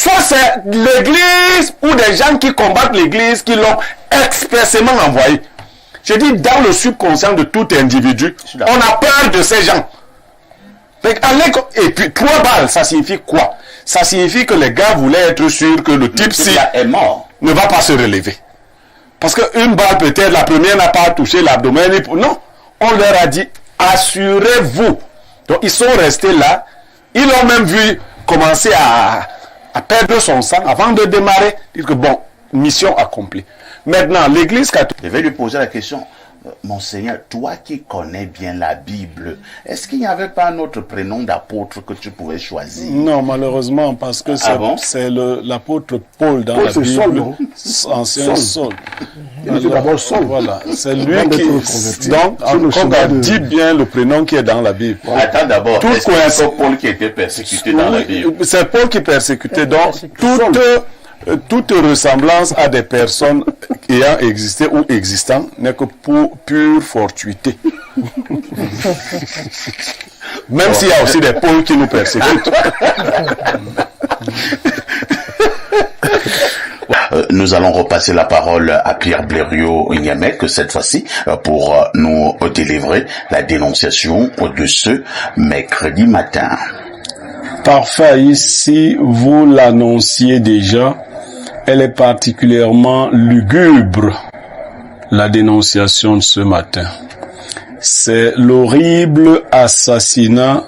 soit c'est l'église ou des gens qui combattent l'église qui l'ont expressément envoyé. Je dis dans le subconscient de tout individu, on a peur de ces gens. Et puis 3 balles, ça signifie quoi? Ça signifie que les gars voulaient être sûrs que le type-ci est mort, ne va pas se relever. Parce qu'une balle peut-être, la première n'a pas touché l'abdomen. Non, on leur a dit, assurez-vous. Donc ils sont restés là. Ils l'ont même vu commencer à perdre son sang avant de démarrer. Dire que bon, mission accomplie. Maintenant, l'église catholique... Je vais lui poser la question. Monseigneur, toi qui connais bien la Bible, est-ce qu'il n'y avait pas un autre prénom d'apôtre que tu pouvais choisir? Non, malheureusement, parce que c'est l'apôtre Paul dans la Bible, Saul, ancien Saul. Il était d'abord Saul. Voilà, c'est lui qui... Donc, on a dit bien le prénom qui est dans la Bible. Attends d'abord, est-ce que c'est Paul qui était persécuté dans la Bible? C'est Paul qui persécutait, donc toute ressemblance à des personnes ayant existé ou existant n'est que pour pure fortuité. Même s'il y a aussi des Pauls qui nous persécutent. Nous allons repasser la parole à Pierre Blériot-Niamek cette fois-ci pour nous délivrer la dénonciation de ce mercredi matin. Parfait, ici vous l'annonciez déjà, elle est particulièrement lugubre, la dénonciation de ce matin. C'est l'horrible assassinat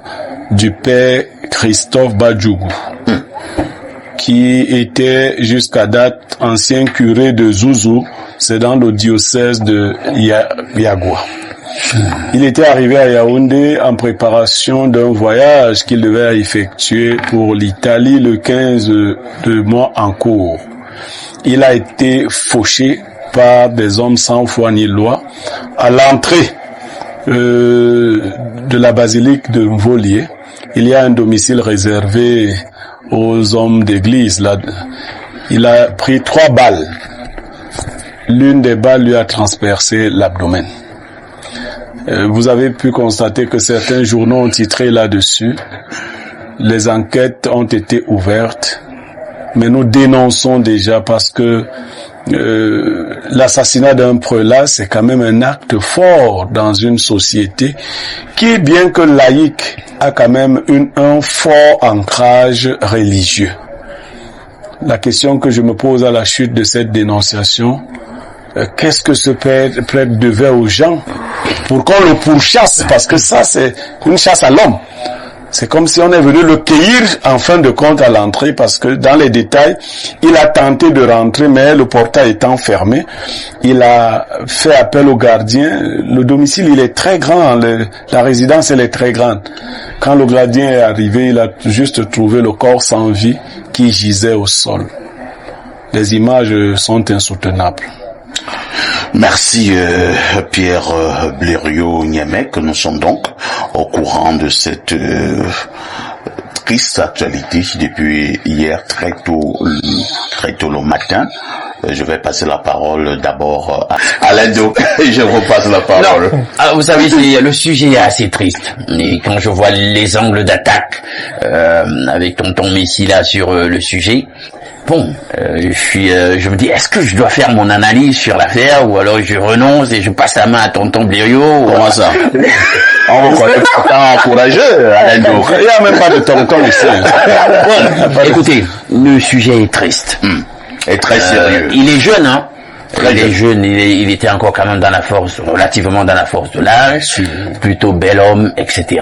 du père Christophe Badjougou, qui était jusqu'à date ancien curé de Zouzou, c'est dans le diocèse de Yagua. Il était arrivé à Yaoundé en préparation d'un voyage qu'il devait effectuer pour l'Italie le 15 de mois en cours. Il a été fauché par des hommes sans foi ni loi à l'entrée de la basilique de Volier. Il y a un domicile réservé aux hommes d'église. Là, il a pris 3 balles. L'une des balles lui a transpercé l'abdomen. Vous avez pu constater que certains journaux ont titré là-dessus. Les enquêtes ont été ouvertes, mais nous dénonçons déjà parce que l'assassinat d'un prélat, c'est quand même un acte fort dans une société qui, bien que laïque, a quand même un fort ancrage religieux. La question que je me pose à la chute de cette dénonciation, qu'est-ce que ce prêtre devait aux gens pour qu'on le pourchasse? Parce que ça, c'est une chasse à l'homme. C'est comme si on est venu le cueillir en fin de compte à l'entrée, parce que dans les détails, il a tenté de rentrer, mais le portail étant fermé, il a fait appel au gardien. Le domicile, il est très grand, la résidence, elle est très grande. Quand le gardien est arrivé, il a juste trouvé le corps sans vie qui gisait au sol. Les images sont insoutenables. Merci Pierre Blériot-Niamek. Nous sommes donc au courant de cette triste actualité depuis hier très tôt le matin. Je vais passer la parole d'abord à Alain Doc. Je repasse la parole. Non. Ah, vous savez, le sujet est assez triste. Et quand je vois les angles d'attaque avec tonton Messi là sur le sujet, bon, je me dis, est-ce que je dois faire mon analyse sur l'affaire ou alors je renonce et je passe la main à tonton Blériot? Comment ça? On vous connaît pourtant courageux, Alain Doc. Il n'y a même pas de tonton ici. Bon, écoutez, le sujet est triste. Et très sérieux. Il est jeune, hein? Il est jeune, il était encore quand même relativement dans la force de l'âge, plutôt bel homme, etc.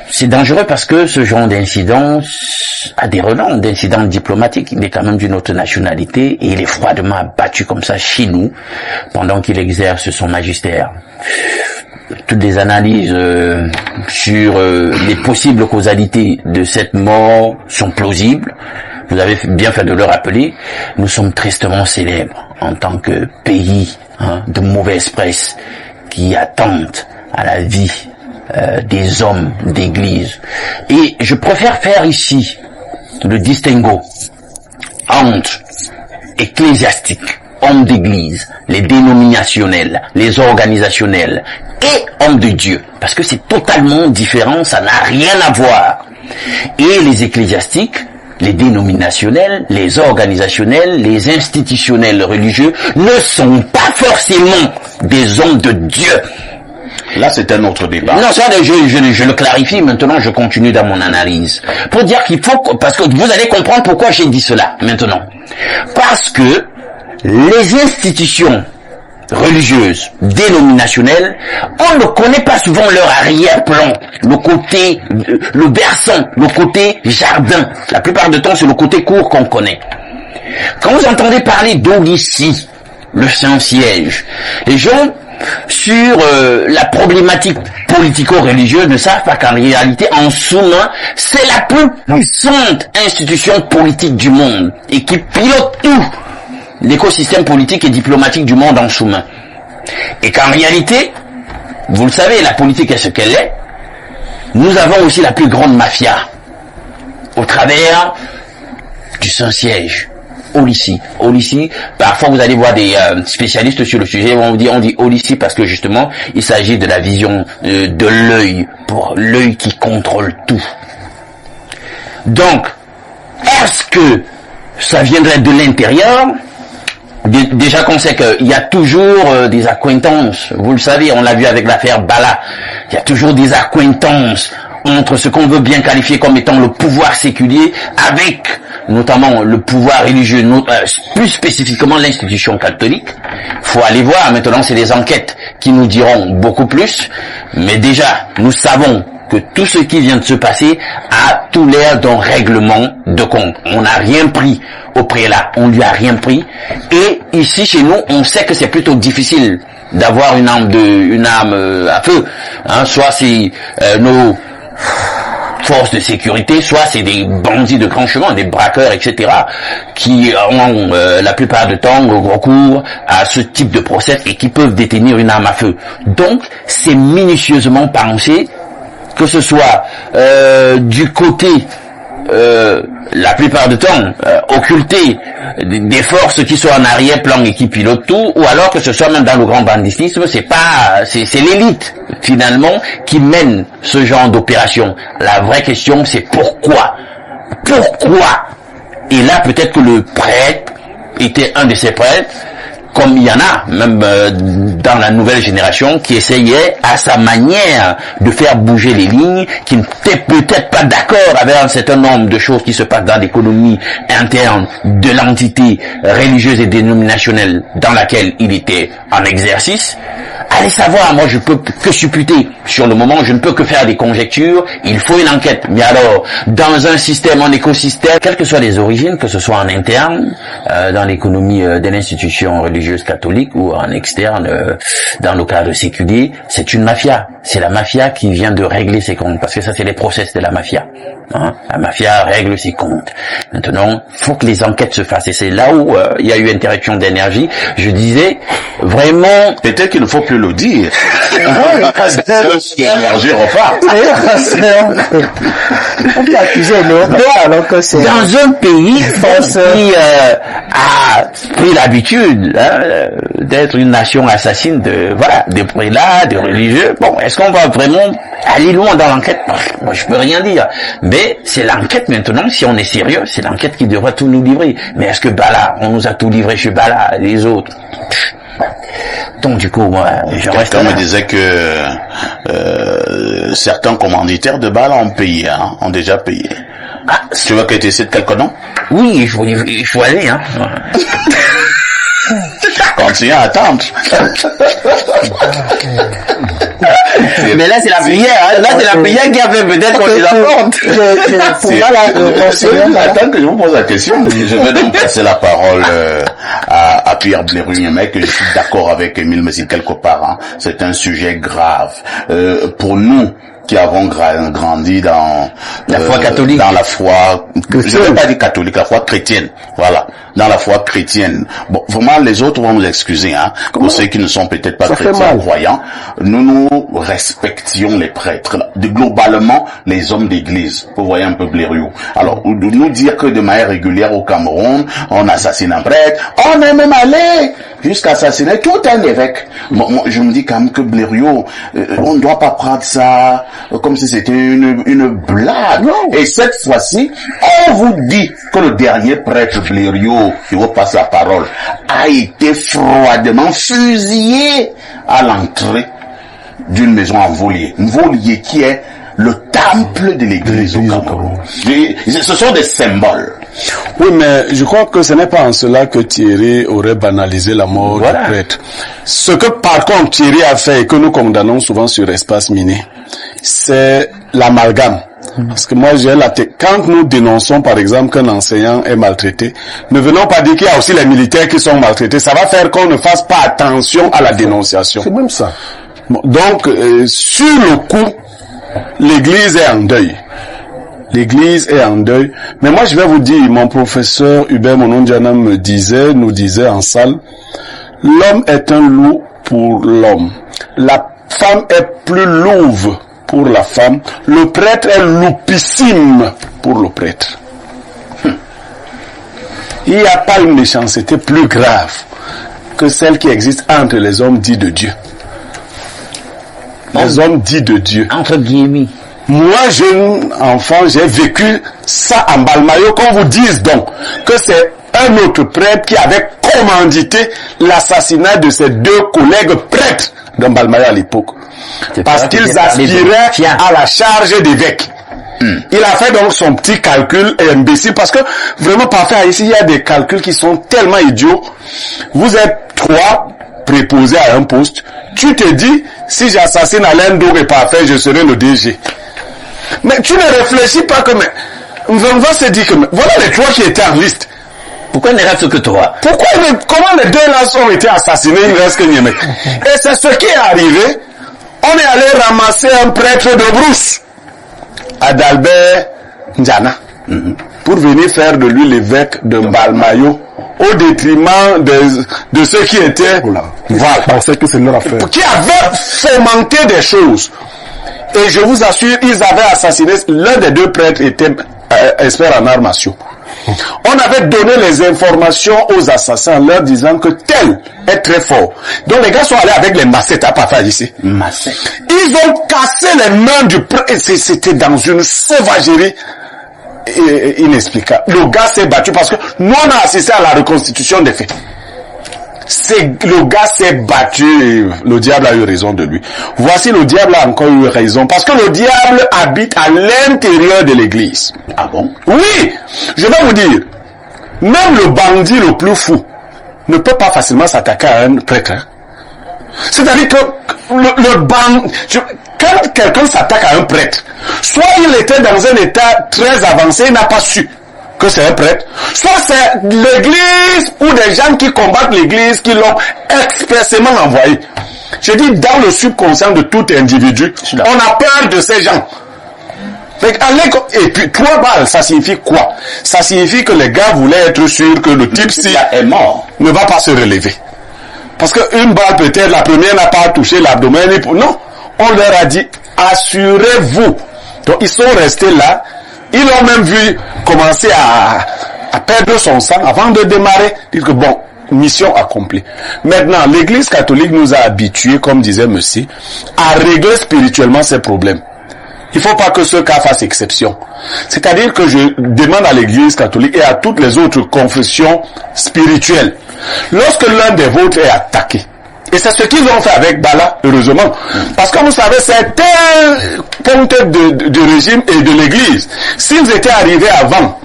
C'est dangereux parce que ce genre d'incident a des relents, d'incidents diplomatiques. Il est quand même d'une autre nationalité et il est froidement abattu comme ça chez nous pendant qu'il exerce son magistère. Toutes les analyses sur les possibles causalités de cette mort sont plausibles. Vous avez bien fait de le rappeler. Nous sommes tristement célèbres en tant que pays de mauvaise presse qui attente à la vie des hommes d'église. Et je préfère faire ici le distinguo entre ecclésiastiques, hommes d'église, les dénominationnels, les organisationnels et hommes de Dieu. Parce que c'est totalement différent, ça n'a rien à voir. Et les ecclésiastiques les dénominationnels, les organisationnels, les institutionnels religieux ne sont pas forcément des hommes de Dieu. Là, c'est un autre débat. Non, ça, je le clarifie. Maintenant, je continue dans mon analyse. Pour dire qu'il faut, parce que vous allez comprendre pourquoi j'ai dit cela, maintenant. Parce que les institutions religieuses, dénominationnelles, on ne connaît pas souvent leur arrière-plan, le côté, le berçon, le côté jardin. La plupart du temps, c'est le côté court qu'on connaît. Quand vous entendez parler d'Olicie, le Saint-Siège, les gens, sur la problématique politico-religieuse, ne savent pas qu'en réalité, en sous-main, c'est la plus puissante institution politique du monde et qui pilote tout l'écosystème politique et diplomatique du monde en sous-main. Et qu'en réalité, vous le savez, la politique est ce qu'elle est. Nous avons aussi la plus grande mafia au travers du Saint-Siège. Olicie, parfois vous allez voir des spécialistes sur le sujet, on dit Olicie parce que justement il s'agit de la vision de l'œil, pour l'œil qui contrôle tout. Donc, est-ce que ça viendrait de l'intérieur? Déjà qu'on sait qu'il y a toujours des accointances, vous le savez, on l'a vu avec l'affaire Bala, il y a toujours des accointances entre ce qu'on veut bien qualifier comme étant le pouvoir séculier avec notamment le pouvoir religieux, plus spécifiquement l'institution catholique. Faut aller voir, maintenant c'est des enquêtes qui nous diront beaucoup plus, mais déjà nous savons que tout ce qui vient de se passer a tout l'air d'un règlement de compte. On n'a rien pris au prélat, on lui a rien pris, et ici chez nous on sait que c'est plutôt difficile d'avoir une arme à feu, hein, soit c'est nos forces de sécurité, soit c'est des bandits de grand chemin, des braqueurs, etc., qui ont la plupart du temps recours à ce type de procès et qui peuvent détenir une arme à feu. Donc, c'est minutieusement pensé, que ce soit du côté la plupart du temps occulter des forces qui sont en arrière-plan et qui pilotent tout, ou alors que ce soit même dans le grand banditisme, c'est l'élite finalement qui mène ce genre d'opération. La vraie question c'est pourquoi et là peut-être que le prêtre était un de ces prêtres, comme il y en a, même dans la nouvelle génération, qui essayait à sa manière de faire bouger les lignes, qui n'était peut-être pas d'accord avec un certain nombre de choses qui se passent dans l'économie interne de l'entité religieuse et dénominationnelle dans laquelle il était en exercice. Allez savoir, moi je peux que supputer. Sur le moment, je ne peux que faire des conjectures. Il faut une enquête. Mais alors, dans un système, un écosystème, quelles que soient les origines, que ce soit en interne, dans l'économie de l'institution religieuse catholique ou en externe, dans le cadre séculier, c'est une mafia. C'est la mafia qui vient de régler ses comptes. Parce que ça, c'est les process de la mafia. Hein? La mafia règle ses comptes. Maintenant, faut que les enquêtes se fassent. Et c'est là où il y a eu interaction d'énergie. Je disais, vraiment... Peut-être qu'il ne faut plus le dire. L'énergie repart. On peut accuser l'autre alors que c'est... Dans un pays qui a pris l'habitude d'être une nation assassine de prélats, de religieux, bon, est-ce qu'on va vraiment aller loin dans l'enquête? Moi, je peux rien dire. Mais c'est l'enquête maintenant, si on est sérieux, c'est l'enquête qui devrait tout nous livrer. Mais est-ce que Bala, on nous a tout livré chez Bala, les autres? Donc du coup, moi, je reste là. Quelqu'un me disait que certains commanditaires de Bala ont payé, ont déjà payé. Ah, tu veux que tu cites quelques noms? Oui, il faut aller, hein. Continue à attendre. Mais là, c'est la prière, Là, c'est la prière qui a fait peut-être qu'on les apporte. Attends que je vous pose la question. Je vais donc passer la parole à Pierre Blériot, que je suis d'accord avec Émile Messi quelque part. C'est un sujet grave. Pour nous, qui avons grandi dans la foi catholique, dans la foi, je ne vais pas dire catholique, la foi chrétienne, voilà, dans la foi chrétienne. Bon, vraiment, les autres vont nous excuser, pour ceux qui ne sont peut-être pas chrétiens croyants. Nous respections les prêtres, globalement les hommes d'église. Vous voyez un peu Blériot. Alors, nous dire que de manière régulière au Cameroun, on assassine un prêtre, on est même allé jusqu'à assassiner tout un évêque. Moi, je me dis quand même que Blériot, on ne doit pas prendre ça comme si c'était une blague. Non. Et cette fois-ci, on vous dit que le dernier prêtre Blériot, qui repasse la parole, a été froidement fusillé à l'entrée d'une maison en Volier. Volier qui est le temple de l'église au Cameroun. Ce sont des symboles. Oui, mais je crois que ce n'est pas en cela que Thierry aurait banalisé la mort du prêtre. Ce que par contre Thierry a fait et que nous condamnons souvent sur Espace Miné, c'est l'amalgame. Parce que moi quand nous dénonçons par exemple qu'un enseignant est maltraité, ne venons pas dire qu'il y a aussi les militaires qui sont maltraités. Ça va faire qu'on ne fasse pas attention à la dénonciation. C'est même ça. Bon, donc, sur le coup, l'église est en deuil. L'église est en deuil. Mais moi, je vais vous dire, mon professeur Hubert Monondiana nous disait en salle, l'homme est un loup pour l'homme. La femme est plus louve pour la femme. Le prêtre est loupissime pour le prêtre. Il n'y a pas une méchanceté plus grave que celle qui existe entre les hommes dits de Dieu. Les hommes dits de Dieu. Entre guillemets. Moi, jeune enfant, j'ai vécu ça en Balmayo, qu'on vous dise donc que c'est un autre prêtre qui avait commandité l'assassinat de ses deux collègues prêtres de Balmayo à l'époque. Parce qu'ils aspiraient à la charge d'évêque. Il a fait donc son petit calcul imbécile parce que vraiment parfois ici il y a des calculs qui sont tellement idiots. Vous êtes 3 préposés à un poste. Tu te dis, si j'assassine Alain Dour et parfait, je serai le DG. Mais tu ne réfléchis pas que, on va se dire que, voilà les 3 qui étaient en liste. Pourquoi il ne reste que 3? Comment les 2 là ont été assassinés, il ne reste que Niémé. Et c'est ce qui est arrivé. On est allé ramasser un prêtre de Brousse, Adalbert Ndiana, pour venir faire de lui l'évêque de Balmayo, au détriment de ceux qui étaient, voilà, c'est que c'est leur affaire, qui avaient fomenté des choses. Et je vous assure, ils avaient assassiné, l'un des 2 prêtres était expert en arts martiaux. On avait donné les informations aux assassins en leur disant que tel est très fort. Donc les gars sont allés avec les macettes à Pafa ici. Macettes. Ils ont cassé les mains du prêtre. C'était dans une sauvagerie inexplicable. Le gars s'est battu parce que nous on a assisté à la reconstitution des faits. Le gars s'est battu et le diable a eu raison de lui. Voici, le diable a encore eu raison parce que le diable habite à l'intérieur de l'église. Ah bon? Oui, je vais vous dire, même le bandit le plus fou ne peut pas facilement s'attaquer à un prêtre. Hein. C'est-à-dire que quand quelqu'un s'attaque à un prêtre, soit il était dans un état très avancé, il n'a pas su que c'est un prêtre, soit c'est l'église ou des gens qui combattent l'église qui l'ont expressément envoyé. Je dis dans le subconscient de tout individu, on a peur de ces gens. Et puis 3 balles, ça signifie quoi? Ça signifie que les gars voulaient être sûrs que le type-ci est mort, ne va pas se relever. Parce qu'une balle peut-être, la première n'a pas touché l'abdomen. Non, on leur a dit, assurez-vous. Donc ils sont restés là. Ils l'ont même vu commencer à perdre son sang avant de démarrer. Dire que bon, mission accomplie. Maintenant, l'église catholique nous a habitués, comme disait Monsieur, à régler spirituellement ces problèmes. Il ne faut pas que ce cas fasse exception. C'est-à-dire que je demande à l'église catholique et à toutes les autres confessions spirituelles, lorsque l'un des vôtres est attaqué, et c'est ce qu'ils ont fait avec Bala, heureusement. Parce que vous savez, certains pontes du régime et de l'église, s'ils étaient arrivés avant,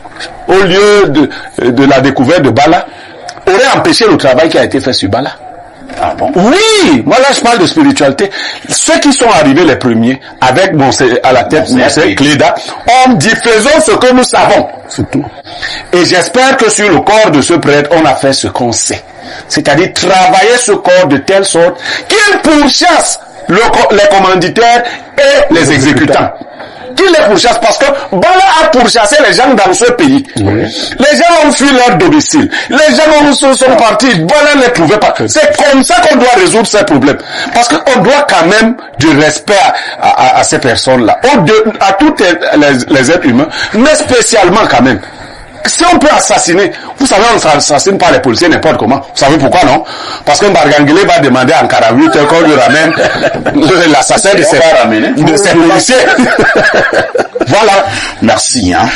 au lieu de la découverte de Bala, auraient empêché le travail qui a été fait sur Bala. Ah bon? Oui, moi là je parle de spiritualité. Ceux qui sont arrivés les premiers, avec à la tête Monseigneur Cléda, ont dit faisons ce que nous savons. C'est tout. Et j'espère que sur le corps de ce prêtre, on a fait ce qu'on sait. C'est-à-dire travailler ce corps de telle sorte qu'il pourchasse les commanditaires et les exécutants. Qu'il les pourchasse parce que Bala a pourchassé les gens dans ce pays. Oui. Les gens ont fui leur domicile. Les gens sont partis. Bala ne les trouvait pas. C'est comme ça qu'on doit résoudre ces problèmes. Parce qu'on doit quand même du respect à ces personnes-là. À tous les êtres humains, mais spécialement quand même Si on peut assassiner, vous savez, on ne s'assassine pas les policiers n'importe comment. Vous savez pourquoi, non? Parce qu'un Barganguélé va demander en Caravute qu'on lui ramène l'assassin de ses policiers. Voilà. Merci, hein.